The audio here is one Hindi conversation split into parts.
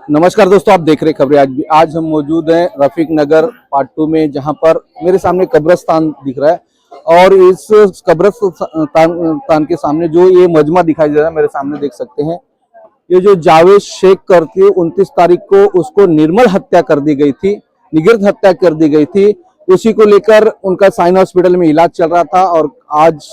नमस्कार दोस्तों, आप देख रहे हैं खबरें। आज हम मौजूद हैं रफीक नगर पार्ट 2 में, जहां पर मेरे सामने कब्रिस्तान दिख रहा है और इस कब्रिस्तान के सामने जो ये मजमा दिखाई दे रहा है, मेरे सामने देख सकते हैं। ये जो जावेद शेख करके 29 तारीख को उसको निर्मल हत्या कर दी गई थी, निगृत हत्या कर दी गई थी। उसी को लेकर उनका साइन हॉस्पिटल में इलाज चल रहा था और आज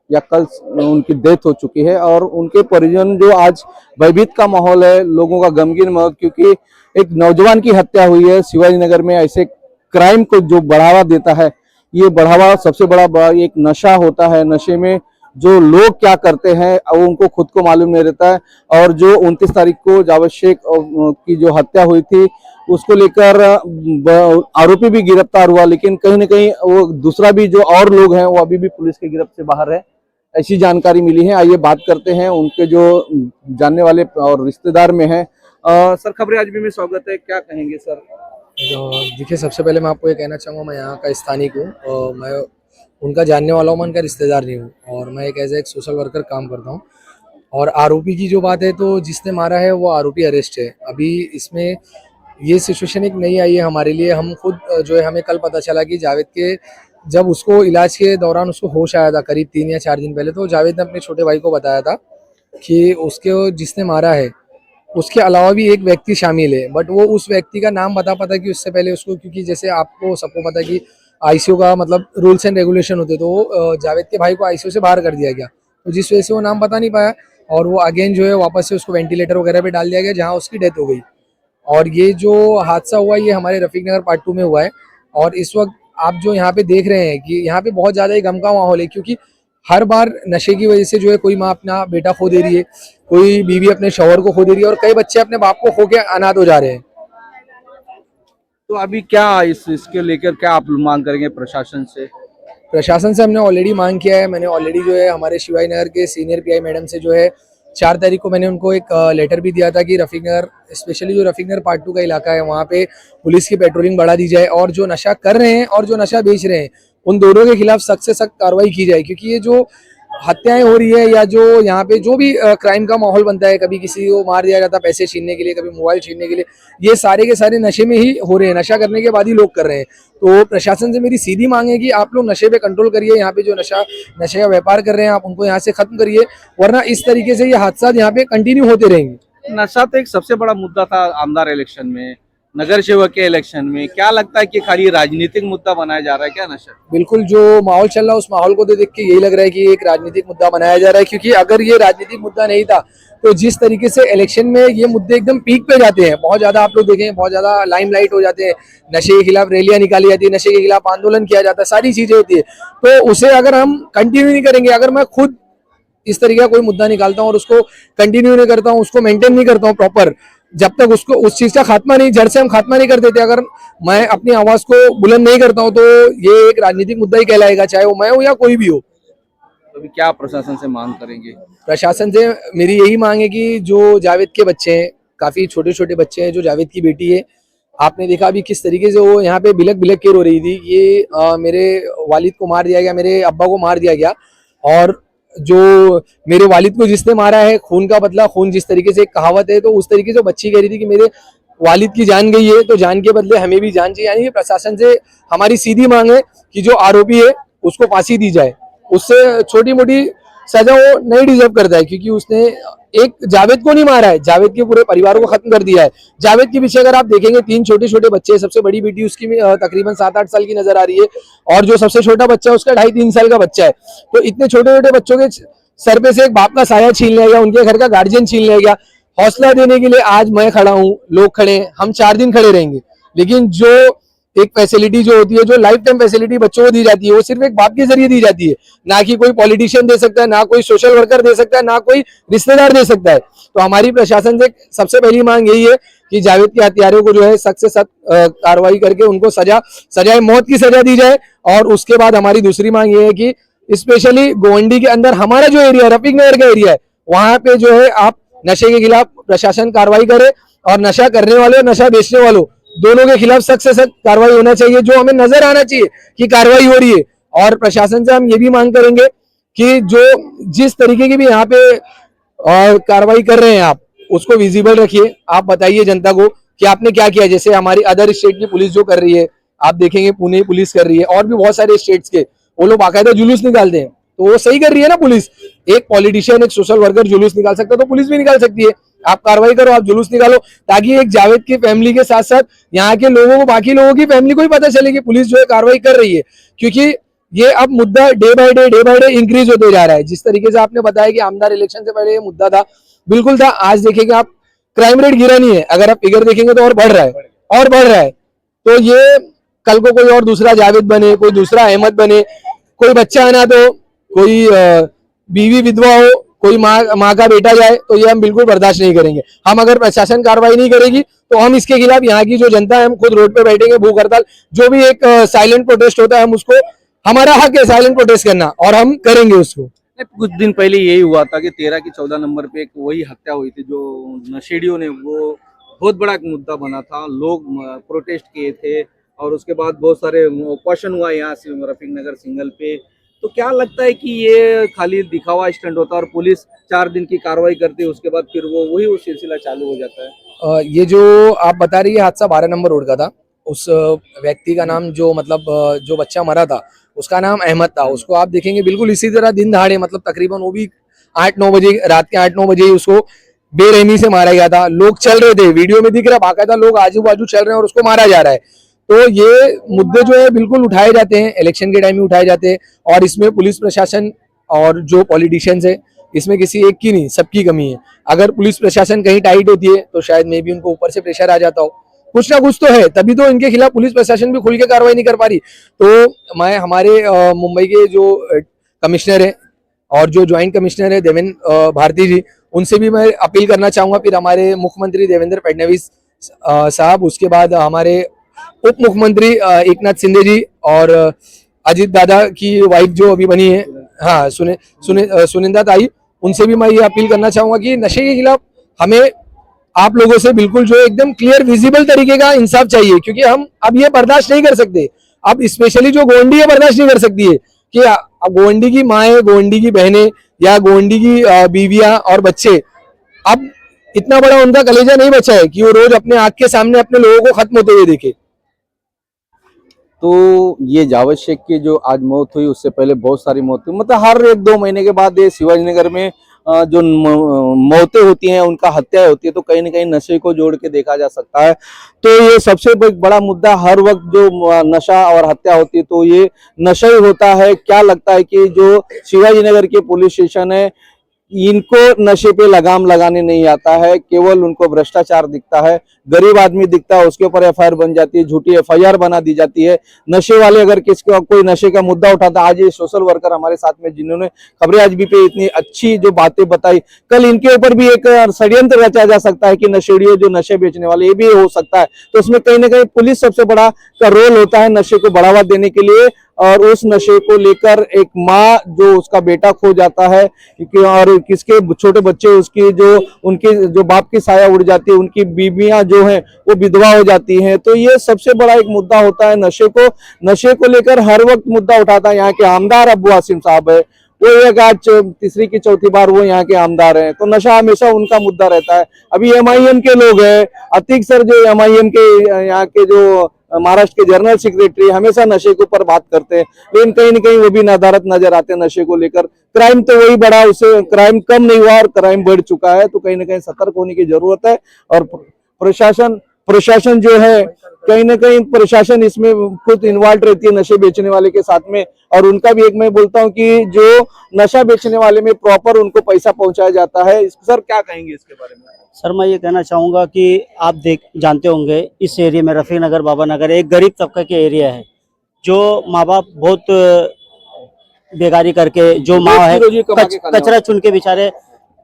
या कल उनकी डेथ हो चुकी है। और उनके परिजन जो आज भयभीत का माहौल है, लोगों का गमगीन माहौल, क्योंकि एक नौजवान की हत्या हुई है शिवाजी नगर में। ऐसे क्राइम को जो बढ़ावा देता है, ये बढ़ावा सबसे बड़ा एक नशा होता है। नशे में जो लोग क्या करते हैं वो उनको खुद को मालूम नहीं रहता है। और जो 29 तारीख को जावेद शेख की जो हत्या हुई थी, उसको लेकर आरोपी भी गिरफ्तार हुआ, लेकिन कहीं ना कहीं वो दूसरा भी जो और लोग हैं वो अभी भी पुलिस की गिरफ्त से बाहर है, ऐसी जानकारी मिली है। आइए बात करते हैं उनके जो जानने वाले और रिश्तेदार में है। सर, खबरें आज भी में स्वागत है, क्या कहेंगे सर? देखिए, सबसे पहले मैं आपको ये कहना चाहूँगा, मैं यहाँ का स्थानिक हूँ और मैं उनका जानने वाला हूँ, मैं उनका रिश्तेदार नहीं हूँ और मैं एक एज एक सोशल वर्कर काम करता हूँ। और आरोपी की जो बात है, तो जिसने मारा है वो आरोपी अरेस्ट है। अभी इसमें ये सिचुएशन एक नई आई है हमारे लिए। हम खुद जो है, हमें कल पता चला कि जावेद के जब उसको इलाज के दौरान उसको होश आया था करीब 3 या 4 दिन पहले, तो जावेद ने अपने छोटे भाई को बताया था कि उसके जिसने मारा है उसके अलावा भी एक व्यक्ति शामिल है, बट वो उस व्यक्ति का नाम बता पाता कि उससे पहले उसको, क्योंकि जैसे आपको सबको पता है कि आईसीयू का मतलब रूल्स एंड रेगुलेशन होते, तो जावेद के भाई को आईसीयू से बाहर कर दिया गया, तो जिस वजह से वो नाम बता नहीं पाया और वो अगेन जो है वापस से उसको वेंटिलेटर वगैरह पे डाल दिया गया, जहाँ उसकी डेथ हो गई। और ये जो हादसा हुआ ये हमारे रफीक नगर पार्ट 2 में हुआ है। और इस वक्त आप जो यहाँ पे देख रहे हैं कि यहाँ पे बहुत ज़्यादा ही गम का माहौल है, क्योंकि हर बार नशे की वजह से जो है कोई माँ अपना बेटा खो दे रही है, कोई बीवी अपने शौहर को खो दे रही है और कई बच्चे अपने बाप को खो के अनाथ हो जा रहे हैं। तो अभी क्या इसके लेकर क्या आप मांग करेंगे प्रशासन से? प्रशासन से हमने ऑलरेडी मांग किया है। मैंने ऑलरेडी जो है हमारे शिवाजी नगर के सीनियर पीआई मैडम से जो है 4 तारीख को मैंने उनको एक लेटर भी दिया था कि रफीक नगर, स्पेशली जो रफीक नगर पार्ट 2 का इलाका है, वहाँ पे पुलिस की पेट्रोलिंग बढ़ा दी जाए और जो नशा कर रहे हैं और जो नशा बेच रहे हैं उन दोनों के खिलाफ सख्त से सख्त कार्रवाई की जाए। क्योंकि ये जो हत्याएं हो रही है या जो यहाँ पे जो भी क्राइम का माहौल बनता है, कभी किसी को मार दिया जाता है पैसे छीनने के लिए, कभी मोबाइल छीनने के लिए, ये सारे के सारे नशे में ही हो रहे हैं, नशा करने के बाद ही लोग कर रहे हैं। तो प्रशासन से मेरी सीधी मांग है कि आप लोग नशे पे कंट्रोल करिए, यहाँ पे जो नशे का व्यापार कर रहे हैं आप उनको यहाँ से खत्म करिए, वरना इस तरीके से ये हादसा यहाँ पे कंटिन्यू होते रहेंगे। नशा तो एक सबसे बड़ा मुद्दा था आमदार इलेक्शन में, नगर सेवक के इलेक्शन में। क्या लगता है कि खाली राजनीतिक मुद्दा बनाया जा रहा है क्या नशा? बिल्कुल, जो माहौल चल रहा है उस माहौल को देख के यही लग रहा है कि एक राजनीतिक मुद्दा बनाया जा रहा है। क्योंकि अगर ये राजनीतिक मुद्दा नहीं था तो जिस तरीके से इलेक्शन में ये मुद्दे एकदम पीक पे जाते हैं, बहुत ज्यादा आप लोग देखें, बहुत ज्यादा लाइमलाइट हो जाते हैं, नशे के खिलाफ रैलियां निकाली जाती है, नशे के खिलाफ आंदोलन किया जाता है, सारी चीजें होती है, तो उसे अगर हम कंटिन्यू नहीं करेंगे, अगर मैं खुद इस तरीके का कोई मुद्दा निकालता हूँ और उसको कंटिन्यू नहीं करता हूँ, उसको मेंटेन नहीं करता हूँ प्रॉपर, जब तक उसको उस चीज का खात्मा नहीं, जड़ से हम खात्मा नहीं कर देते, अगर मैं अपनी आवाज को बुलंद नहीं करता हूँ, तो ये एक राजनीतिक मुद्दा ही कहलाएगा, चाहे वो मैं हूँ या कोई भी हो। अभी क्या प्रशासन से मांग करेंगे? प्रशासन से मेरी यही मांग है कि जो जावेद के बच्चे हैं, काफी छोटे छोटे बच्चे हैं, जो जावेद की बेटी है, आपने देखा अभी किस तरीके से वो यहाँ पे बिलक बिलक के रो रही थी। ये मेरे वालिद को मार दिया गया, मेरे अब्बा को मार दिया गया, और जो मेरे वालिद को जिसने मारा है, खून का बदला खून, जिस तरीके से एक कहावत है, तो उस तरीके से बच्ची कह रही थी कि मेरे वालिद की जान गई है तो जान के बदले हमें भी जान चाहिए। यानी प्रशासन से हमारी सीधी मांग है कि जो आरोपी है उसको फांसी दी जाए, उससे छोटी मोटी सजा वो नहीं डिजर्व करता है, क्योंकि उसने एक जावेद को नहीं मारा है, जावेद के पूरे परिवार को खत्म कर दिया है। जावेद के पीछे अगर आप देखेंगे 3 छोटे छोटे बच्चे, सबसे बड़ी बेटी उसकी तकरीबन 7-8 साल की नजर आ रही है, और जो सबसे छोटा बच्चा है उसका 2.5-3 साल का बच्चा है। तो इतने छोटे छोटे बच्चों के सर पे से एक बाप का साया छीन लिया गया, उनके घर का गार्जियन छीन लिया गया। हौसला देने के लिए आज मैं खड़ा हूँ, लोग खड़े हैं, हम 4 दिन खड़े रहेंगे, लेकिन जो एक फैसिलिटी जो होती है, जो लाइफ टाइम फैसिलिटी बच्चों को दी जाती है, वो सिर्फ एक बाप के जरिए दी जाती है, ना कि कोई पॉलिटिशियन दे सकता है, ना कोई सोशल वर्कर दे सकता है, ना कोई रिश्तेदार दे सकता है। तो हमारी प्रशासन से सबसे पहली मांग यही है कि जावेद के हत्यारों को जो है सख्त से सख्त कार्रवाई करके उनको सजाए मौत की सजा दी जाए। और उसके बाद हमारी दूसरी मांग ये है कि स्पेशली गोवंडी के अंदर हमारा जो एरिया है, रफीक नगर का एरिया है, वहां पे जो है आप नशे के खिलाफ प्रशासन कार्रवाई करे, और नशा करने वाले और नशा बेचने वालों दोनों के खिलाफ सख्त से सख्त कार्रवाई होना चाहिए, जो हमें नजर आना चाहिए कि कार्रवाई हो रही है। और प्रशासन से हम ये भी मांग करेंगे कि जो जिस तरीके की भी यहाँ पे कार्रवाई कर रहे हैं आप, उसको विजिबल रखिए। आप बताइए जनता को कि आपने क्या किया। जैसे हमारी अदर स्टेट की पुलिस जो कर रही है, आप देखेंगे पुणे पुलिस कर रही है, और भी बहुत सारे स्टेट्स के वो लोग बाकायदा जुलूस निकालते हैं, तो वो सही कर रही है ना पुलिस। एक पॉलिटिशियन, एक सोशल वर्कर जुलूस निकाल सकता है तो पुलिस भी निकाल सकती है। आप कार्रवाई करो, आप जुलूस निकालो, ताकि एक जावेद की फैमिली के साथ साथ यहाँ के लोगों को, बाकी लोगों की फैमिली को भी पता चले कि पुलिस जो है कार्रवाई कर रही है। क्योंकि ये अब मुद्दा डे बाय डे इंक्रीज होते जा रहा है। जिस तरीके से आपने बताया कि आमदार इलेक्शन से पहले ये मुद्दा था, बिल्कुल था। आज देखेंगे आप, क्राइम रेट गिरा नहीं है, अगर आप फिगर देखेंगे तो और बढ़ रहा है, और बढ़ रहा है। तो ये कल को कोई और दूसरा जावेद बने, कोई दूसरा अहमद बने, कोई बच्चा अनाथ हो, कोई बीवी विधवा हो, कोई माँ का बेटा जाए, तो ये हम बिल्कुल बर्दाश्त नहीं करेंगे। हम अगर प्रशासन कार्रवाई नहीं करेगी तो हम इसके खिलाफ, यहाँ की जो जनता है, हम खुद रोड पे बैठेंगे, भूख हड़ताल, जो भी एक साइलेंट प्रोटेस्ट होता है, हम उसको, हमारा हक है साइलेंट प्रोटेस्ट करना, और हम करेंगे उसको। कुछ दिन पहले यही हुआ था कि 13 की 14 नंबर पे एक वही हत्या हुई थी, जो नशेड़ियों ने, वो बहुत बड़ा एक मुद्दा बना था, लोग प्रोटेस्ट किए थे, और उसके बाद बहुत सारे क्वेश्चन हुआ यहाँ से रफीक नगर सिंगल पे। तो क्या लगता है कि ये खाली दिखावा स्टंट होता है और पुलिस 4 दिन की कार्रवाई करती है, उसके बाद फिर वो सिलसिला चालू हो जाता है? ये जो आप बता रही है हादसा 12 नंबर रोड का था। उस व्यक्ति का नाम, जो मतलब जो बच्चा मरा था, उसका नाम अहमद था। उसको आप देखेंगे बिल्कुल इसी तरह दिन दहाड़े, मतलब तकरीबन वो भी 8-9 बजे, रात के 8-9 बजे ही उसको बेरहमी से मारा गया था। लोग चल रहे थे, वीडियो में दिख रहा, बाकायदा लोग आजू बाजू चल रहे हैं और उसको मारा जा रहा है। तो ये मुद्दे जो है बिल्कुल उठाए जाते हैं, इलेक्शन के टाइम में उठाए जाते हैं, और इसमें पुलिस प्रशासन और जो पॉलिटिशियंस है, इसमें किसी एक की नहीं, सबकी कमी है। अगर पुलिस प्रशासन कहीं टाइट होती है तो शायद मे भी उनको ऊपर से प्रेशर आ जाता हो, कुछ ना कुछ तो है, तभी तो इनके खिलाफ पुलिस प्रशासन भी खुल के कार्रवाई नहीं कर पा रही। तो मैं हमारे मुंबई के जो कमिश्नर है और जो ज्वाइंट कमिश्नर है देवेंद्र भारती जी, उनसे भी मैं अपील करना चाहूंगा। फिर हमारे मुख्यमंत्री देवेंद्र फडणवीस साहब, उसके बाद हमारे उप मुख्यमंत्री एकनाथ शिंदे जी, और अजीत दादा की वाइफ जो अभी बनी है, हाँ, सुनिंदा ताई, उनसे भी मैं ये अपील करना चाहूंगा कि नशे के खिलाफ हमें आप लोगों से बिल्कुल जो एकदम क्लियर विजिबल तरीके का इंसाफ चाहिए। क्योंकि हम अब ये बर्दाश्त नहीं कर सकते। अब स्पेशली जो गोवंडी है बर्दाश्त नहीं कर सकती है कि गोवंडी की माएँ, गोवंडी की बहनें, या गोवंडी की बीवियां और बच्चे, अब इतना बड़ा उनका कलेजा नहीं बचा है कि वो रोज अपने आंख के सामने अपने लोगों को खत्म होते हुए देखे। तो ये जावेद शेख की जो आज मौत हुई, उससे पहले बहुत सारी मौत हुई, मतलब हर 1-2 महीने के बाद ये शिवाजी नगर में जो मौतें होती हैं, उनका हत्याएं होती है, तो कहीं ना कहीं नशे को जोड़ के देखा जा सकता है। तो ये सबसे बड़ा मुद्दा, हर वक्त जो नशा और हत्या होती है तो ये नशा ही होता है। क्या लगता है कि जो शिवाजी नगर के पुलिस स्टेशन है, इनको नशे पे लगाम लगाने नहीं आता है, केवल उनको भ्रष्टाचार दिखता है, गरीब आदमी दिखता है, उसके ऊपर एफआईआर बन जाती है, झूठी एफआईआर बना दी जाती है। नशे वाले अगर किसका कोई नशे का मुद्दा उठाता, आज ये सोशल वर्कर हमारे साथ में जिन्होंने खबरें आज भी पे इतनी अच्छी जो बातें बताई, कल इनके ऊपर भी एक षड्यंत्र रचा जा सकता है कि नशेड़ियों, जो नशे बेचने वाले, ये भी हो सकता है। तो उसमें कहीं ना कहीं पुलिस सबसे बड़ा का रोल होता है नशे को बढ़ावा देने के लिए। और उस नशे को लेकर एक माँ जो उसका बेटा खो जाता है, और किसके छोटे बच्चे, उसकी जो उनकी जो बाप की साया उड़ जाती है, उनकी बीबियां जो हैं वो विधवा हो जाती हैं। तो ये सबसे बड़ा एक मुद्दा होता है। नशे को लेकर हर वक्त मुद्दा उठाता है। यहाँ के आमदार अब्बू आसिम साहब है, वो एक आज तीसरी की चौथी बार वो यहाँ के आमदार हैं, तो नशा हमेशा उनका मुद्दा रहता है। अभी एमआईएम के लोग हैं, अतीक सर जो एमआईएम के यहाँ के जो महाराष्ट्र के जनरल सेक्रेटरी, हमेशा नशे के ऊपर बात करते हैं, लेकिन कहीं ना कहीं वो भी नादारत नजर आते हैं नशे को लेकर। क्राइम तो वही बढ़ा, उससे क्राइम कम नहीं हुआ और क्राइम बढ़ चुका है। तो कहीं ना कहीं सतर्क होने की जरूरत है। और प्रशासन जो है, कहीं ना कहीं प्रशासन इसमें खुद इन्वॉल्व रहती है नशे बेचने वाले के साथ में। और उनका भी एक मैं बोलता हूँ कि जो नशा बेचने वाले में प्रॉपर उनको पैसा पहुंचाया जाता है। सर क्या कहेंगे इसके बारे में? सर मैं ये कहना चाहूँगा कि आप जानते होंगे इस एरिया में रफीक नगर, बाबा नगर एक गरीब तबके के एरिया है, जो माँ बाप बहुत बेगारी करके, जो माँ है कचरा चुन के बेचारे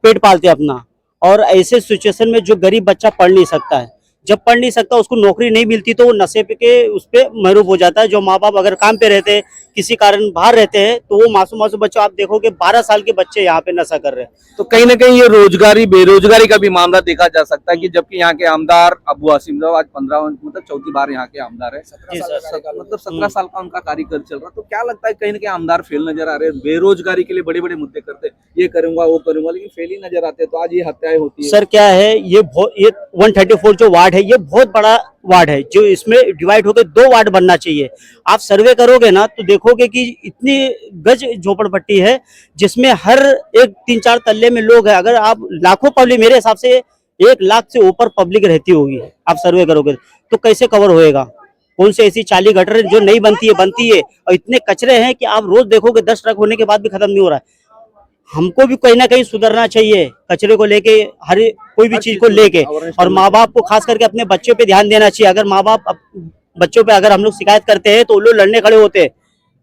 पेट पालते अपना। और ऐसे सिचुएशन में जो गरीब बच्चा पढ़ नहीं सकता है, जब पढ़ नहीं सकता, उसको नौकरी नहीं मिलती, तो वो नशे पे के उस पे महरूफ हो जाता है। जो माँ बाप अगर काम पे रहते हैं, किसी कारण बाहर रहते हैं, तो वो मासूम मासूम बच्चों, आप देखोगे 12 साल के बच्चे यहाँ पे नशा कर रहे हैं। तो कहीं ना कहीं ये रोजगारी बेरोजगारी का भी मामला देखा जा सकता है कि जबकि यहाँ के आमदार अबू आसिम साहब आज 15 मतलब चौथी बार यहाँ के आमदार है, जी सर। मतलब 17 साल का उनका कार्यकाल चल रहा है। तो क्या लगता है कहीं ना कहीं आमदार फेल नजर आ रहे हैं? बेरोजगारी के लिए बड़े बड़े मुद्दे करते हैं, ये करूंगा वो करूंगा, लेकिन फेल ही नजर आते हैं। तो आज ये हत्याएं होती है। सर क्या है, ये 134 जो वार्ड है, ये बहुत बड़ा वार्ड है, जो इसमें डिवाइड होकर 2 वार्ड बनना चाहिए। आप सर्वे करोगे ना तो देखोगे कि इतनी गज झोपड़पट्टी है, जिसमें हर एक 3-4 तल्ले में लोग हैं। अगर आप लाखों पब्लिक, मेरे हिसाब से 1 लाख से ऊपर पब्लिक रहती होगी, आप सर्वे करोगे तो कैसे कवर होएगा? कौन से ऐसी चाली गटर जो नहीं बनती है, और इतने कचरे हैं कि आप रोज देखोगे 10 ट्रक होने के बाद भी खत्म नहीं हो रहा है। हमको भी कहीं ना कहीं सुधरना चाहिए, कचरे को लेके, हर कोई भी चीज को लेके। और माँ बाप को खास करके अपने बच्चों पे ध्यान देना चाहिए। अगर माँ बाप बच्चों पे अगर हम लोग शिकायत करते हैं, तो वो लोग लड़ने खड़े होते हैं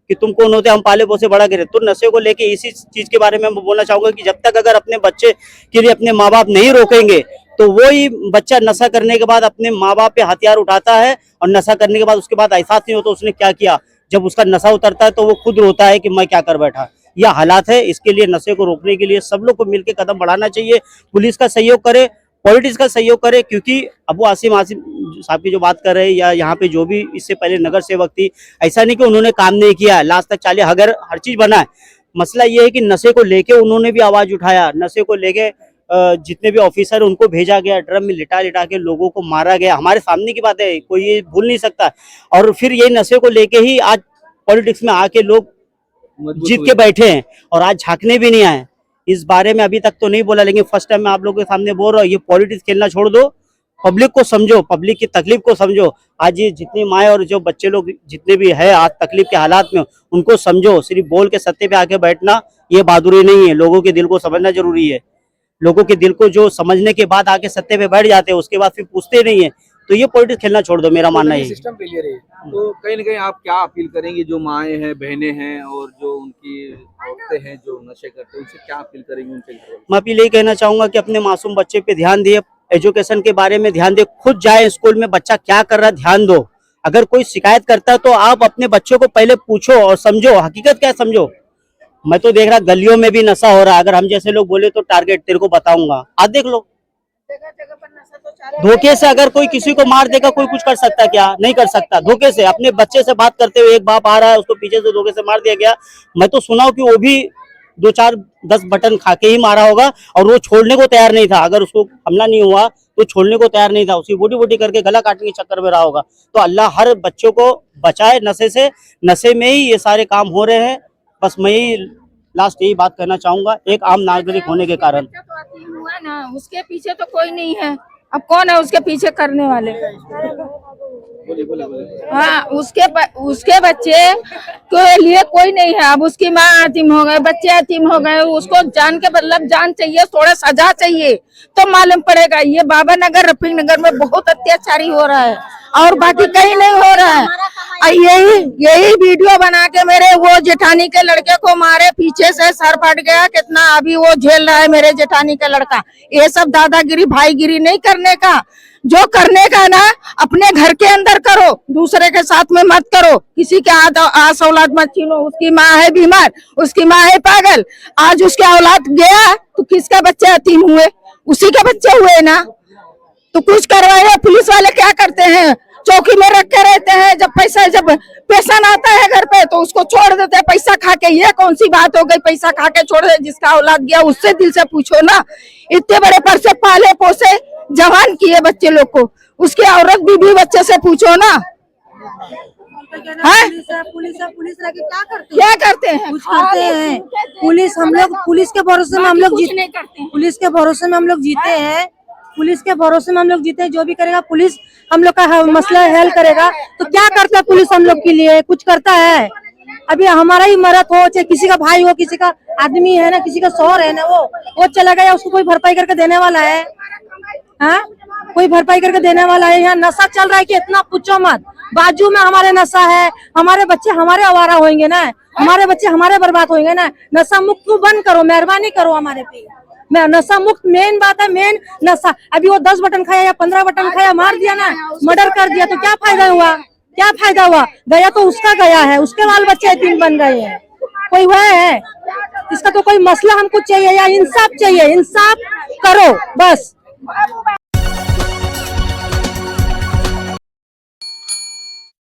कि तुम कौन होते, हम पाले पोसे बड़ा करे। तो नशे को लेके इसी चीज के बारे में मैं बोलना चाहूंगा कि जब तक अगर अपने बच्चे के लिए अपने माँ बाप नहीं रोकेंगे, तो वही बच्चा नशा करने के बाद अपने माँ बाप पे हथियार उठाता है, और नशा करने के बाद उसके बाद एहसास नहीं होता उसने क्या किया। जब उसका नशा उतरता है तो वो खुद रोता है कि मैं क्या कर बैठा। यह हालात है। इसके लिए नशे को रोकने के लिए सब लोग को मिलकर कदम बढ़ाना चाहिए। पुलिस का सहयोग करे, पॉलिटिक्स का सहयोग करे, क्योंकि अबू आसिम साहब की जो बात कर रहे हैं, या यहाँ पे जो भी इससे पहले नगर सेवक थी, ऐसा नहीं कि उन्होंने काम नहीं किया, लास्ट तक चाले हगर हर चीज बना है। मसला ये है कि नशे को लेके उन्होंने भी आवाज उठाया। नशे को लेके जितने भी ऑफिसर उनको भेजा गया, ड्रम में लिटा लिटा के लोगों को मारा गया। हमारे सामने की बात है, कोई ये भूल नहीं सकता। और फिर ये नशे को लेके ही आज पॉलिटिक्स में आके लोग जीत के बैठे हैं, और आज झांकने भी नहीं आए। इस बारे में अभी तक तो नहीं बोला, लेकिन फर्स्ट टाइम मैं आप लोगों के सामने बोल रहा हूँ, ये पॉलिटिक्स खेलना छोड़ दो, पब्लिक को समझो, पब्लिक की तकलीफ को समझो। आज ये जितनी माए और जो बच्चे लोग जितने भी है आज तकलीफ के हालात में, उनको समझो। सिर्फ बोल के सत्ते पे आके बैठना ये बहादुरी नहीं है, लोगों के दिल को समझना जरूरी है। लोगों के दिल को जो समझने के बाद आके सत्ते पे बैठ जाते हैं, उसके बाद फिर पूछते नहीं है। तो ये पॉलिटिक्स खेलना छोड़ दो, मेरा मानना है। सिस्टम फेलियर है। तो कहीं ना कहीं आप क्या अपील करेंगे, जो माएँ हैं, बहनें हैं, और जो उनकी औरतें हैं जो नशे करते हैं, उनसे क्या अपील करेंगे उनके घर? मैं अपील यही कहना चाहूंगा कि अपने मासूम बच्चे पे ध्यान दिए, एजुकेशन के बारे में ध्यान दे, खुद जाए स्कूल में, बच्चा क्या कर रहा है ध्यान दो। अगर कोई शिकायत करता है तो आप अपने बच्चों को पहले पूछो और समझो, हकीकत क्या समझो। मैं तो देख रहा गलियों में भी नशा हो रहा है। अगर हम जैसे लोग बोले तो टारगेट तेरे को बताऊंगा, आज देख लो। धोखे से अगर कोई किसी को मार देगा, कोई कुछ कर सकता है क्या? नहीं कर सकता। धोखे से अपने बच्चे से बात करते हुए एक बाप आ रहा है, उसको पीछे से धोखे से मार दिया गया। मैं तो सुना हूं कि वो भी 2-4-10 बटन खा के ही मारा होगा, और वो छोड़ने को तैयार नहीं था। अगर उसको हमला नहीं हुआ तो छोड़ने को तैयार नहीं था, उसी बूटी बूटी करके गला काटने के चक्कर में रहा होगा। तो अल्लाह हर बच्चों को बचाए नशे से। नशे में ही ये सारे काम हो रहे हैं। बस मैं ही लास्ट यही बात कहना चाहूंगा, एक आम नागरिक होने के कारण। हुआ ना, उसके पीछे तो कोई नहीं है। अब कौन है उसके पीछे करने वाले? हाँ, उसके बच्चे के लिए कोई नहीं है। अब उसकी माँ यतीम हो गए, बच्चे यतीम हो गए, उसको जान के मतलब जान चाहिए, थोड़ा सजा चाहिए तो मालूम पड़ेगा। ये बाबा नगर, रफीक नगर में बहुत अत्याचारी हो रहा है, और बाकी कहीं नहीं हो रहा है। यही वीडियो बना के मेरे वो जेठानी के लड़के को मारे, पीछे से सर फट गया कितना, अभी वो झेल रहा है मेरे जेठानी का लड़का। ये सब दादागिरी भाईगिरी नहीं करने का। जो करने का ना अपने घर के अंदर करो, दूसरे के साथ में मत करो। किसी के आस औलाद मत छीनो। उसकी माँ है बीमार, उसकी माँ है पागल, आज उसके औलाद गया तो किसका बच्चे यतीम हुए? उसी के बच्चे हुए ना। तो कुछ करवाए। पुलिस वाले क्या करते हैं, चौकी में रख के रहते हैं। जब पेशेंट आता है घर पे तो उसको छोड़ देते हैं पैसा खा के। ये कौन सी बात हो गई, पैसा खा के छोड़ दे? जिसका औलाद गया उससे दिल से पूछो ना। इतने बड़े पर से पाले पोसे जवान किए बच्चे लोग को, उसकी औरत बीबी बच्चे से पूछो ना। पुलिस क्या करते हैं? कुछ करते हैं। पुलिस हम लोग, पुलिस के भरोसे में हम लोग नहीं करते। पुलिस के भरोसे में हम लोग जीते हैं। पुलिस के भरोसे में हम लोग जीते हैं। जो भी करेगा पुलिस हम लोग का मसला हल करेगा। तो क्या करता है पुलिस हम लोग के लिए? कुछ करता है? अभी हमारा ही मरद हो, चाहे किसी का भाई हो, किसी का आदमी है ना, किसी का शौहर है ना, वो चला गया, उसको कोई भरपाई करके देने वाला है? हाँ, कोई भरपाई करके देने वाला है? यहाँ नशा चल रहा है कि इतना पूछो मत। बाजू में हमारे नशा है, हमारे बच्चे हमारे आवारा होंगे ना, हमारे बच्चे हमारे बर्बाद होंगे ना। नशा मुक्त बंद करो, मेहरबानी करो, हमारे पे मैं नशा मुक्त मेन बात है, मेन नशा। अभी वो 10 बटन खाया या 15 बटन खाया, मार दिया ना, मर्डर कर दिया, तो क्या फायदा हुआ? क्या फायदा हुआ? गया तो उसका गया है, उसके बाल बच्चे यतीम बन गए हैं, कोई हुआ है? इसका तो कोई मसला हमको चाहिए, या इंसाफ चाहिए, इंसाफ करो बस।